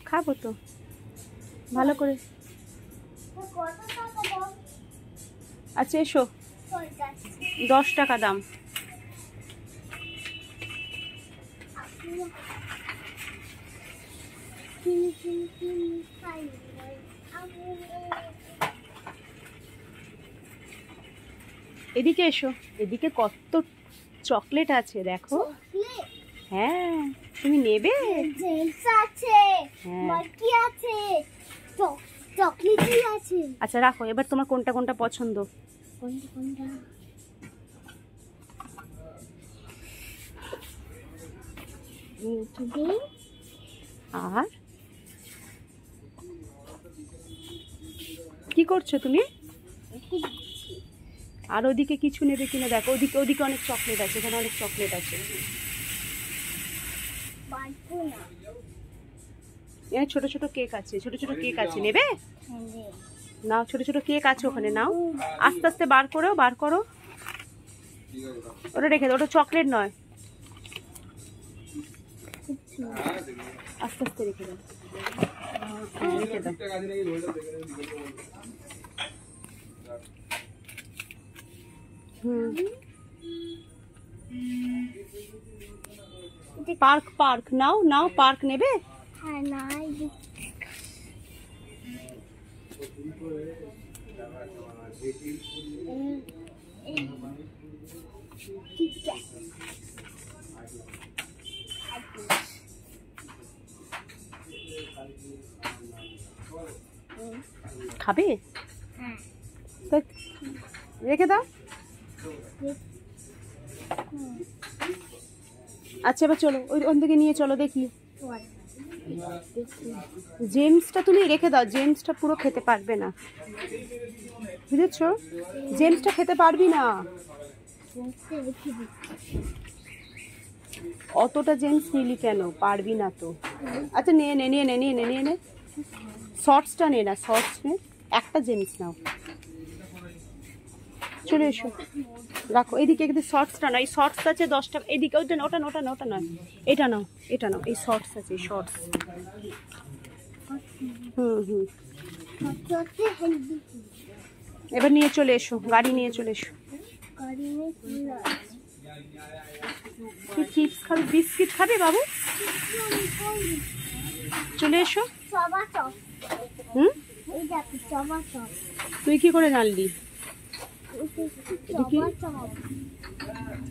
খাবো তো ভালো করে। আচ্ছা এসো, 10 টাকা দাম। এদিকে এসো, এদিকে কত চকলেট আছে দেখো। হ্যাঁ তুমি নেবে? আচ্ছা রাখো, এবার তোমার কোনটা কোনটা পছন্দ? আর কি করছো তুমি? আর ওদিকে কিছু নেবে কিনা দেখো, ওদিকে ওদিকে অনেক চকলেট আছে, এখানে অনেক চকলেট আছে। এখানে ছোট ছোট কেক আছে, ছোট ছোট কেক আছে, নেবে? নাও, ছোট ছোট কেক আছে ওখানে, নাও। আস্তে আস্তে বার করো, বার করো। ওটা রেখে দাও, ওটা চকলেট নয়, আস্তে আস্তে রেখে দাও, রেখে দাও। পার্ক পার্ক নাও, নাও পার্ক নেবে? খাবে? রেখে দাও। আচ্ছা এবার চলো, ওই দিকে নিয়ে চলো দেখি। জেমসটা তুমি রেখে দাও, জেমসটা পুরো খেতে পারবে না, বুঝেছো? জেমসটা খেতে পারবি না, অতটা জেমস নিলি কেন? পারবি না তো। আচ্ছা নিয়ে নে, নিয়ে নে, নিয়ে নে, নিয়ে নে। শর্টসটা নে না, শর্টস নে, একটা জেমস নাও। চলে এসো, রাখো এদিকে। এদিকে শর্টসটা নয়, এই শর্টস আছে 10 টাকা। এদিকে ওটা না, ওটা না, ওটা না, ওটা নয়, এটা নাও, এটা নাও। এই শর্টস আছে, শর্টস। এবার নিয়ে চলে এসো, গাড়ি নিয়ে চলে এসো। তুই চিপস খাবি, বিস্কিট খাবি বাবু? চলে এসো। তুই কি করে জানলি?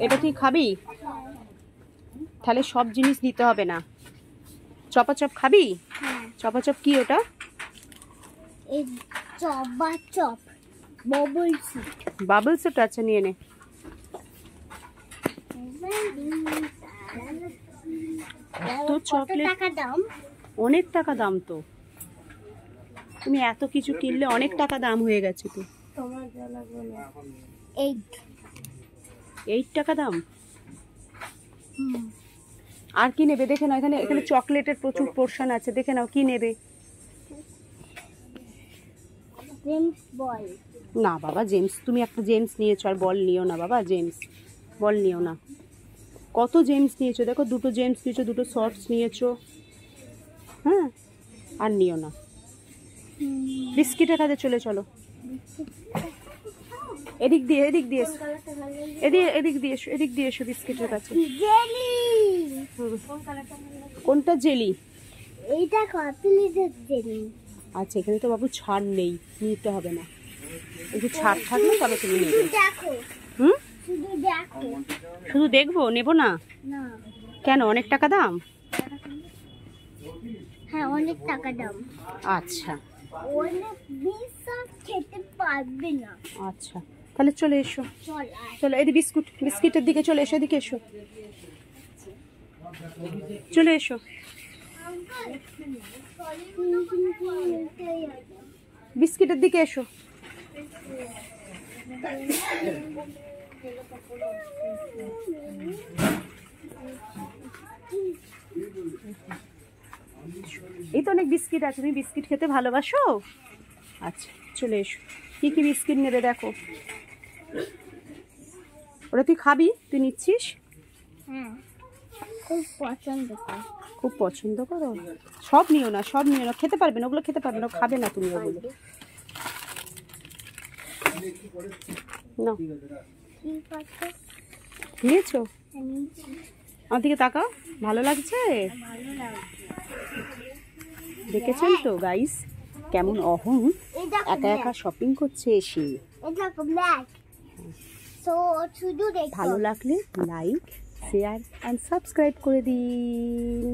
এটা তুই খাবি? তাহলে সব জিনিস দিতে হবে না। চপাচপ খাবি? চপাচপ কি ওটা? বাবলস ওটা, আচ্ছা নিয়ে নে। তো চকলেট অনেক টাকা দাম তো, তুমি এত কিছু কিনলে অনেক টাকা দাম হয়ে গেছে তো। 8 টাকা দাম। আর কি নেবে দেখে নাও, এখানে এখানে চকলেটের প্রচুর পোর্শন আছে, দেখে নাও কি নেবে। না বাবা, জেমস তুমি একটা জেমস নিয়েছো, আর বল নিও না বাবা, জেমস বল নিও না। কত জেমস নিয়েছো দেখো, 2টো জেমস নিয়েছো, 2টো শর্টস নিয়েছো, হ্যাঁ, আর নিও না। বিস্কিটের কাছে চলে চলো, এদিক দিয়ে, এদিক দিয়ে এসো, এদিক দিয়ে এসো, এদিক দিয়ে এসো বিস্কিটের কাছে। কোনটা জেলি? এইটা কপিলিটের জেলি। আচ্ছা এখানে তো বাবু ছাড় নেই, নিতে হবে না, একটু ছাড় থাকলে তবে তুমি নেবে। শুধু দেখবো, নেবো না? কেন, অনেক টাকা দাম? হ্যাঁ অনেক টাকা দাম। আচ্ছা খেতে পারবে না। আচ্ছা তাহলে চলে এসো, চলো এদিকে বিস্কিটের দিকে চলে এসো, এদিকে এসো, চলে এসো। বিস্কিটের দিকে এসো। এই তো অনেক বিস্কিট আছে, তুমি বিস্কিট খেতে ভালোবাসো? আচ্ছা চলে এসো, কি কি বিস্কিট নেবে দেখো। ওটা তুই খাবি? তুই নিচ্ছিস? খুব পছন্দ করি। খুব পছন্দ করো? সব নিও না, সব নিও না, খেতে পারবে না, ওগুলো খেতে পারবে না, খাবে না তুমি ওগুলো। না ঠিক আছে, নিয়েছো? নিয়েছি। আমার দিকে তাকাও, ভালো লাগছে? ভালো লাগছে। দেখেছেন তো গাইস, কেমন অহং এই দেখো একা একা শপিং করছে এসে। এই দেখো ব্ল্যাক। সো শুধু দেখো। ভালো লাগলে লাইক, শেয়ার অ্যান্ড সাবস্ক্রাইব করে দিন।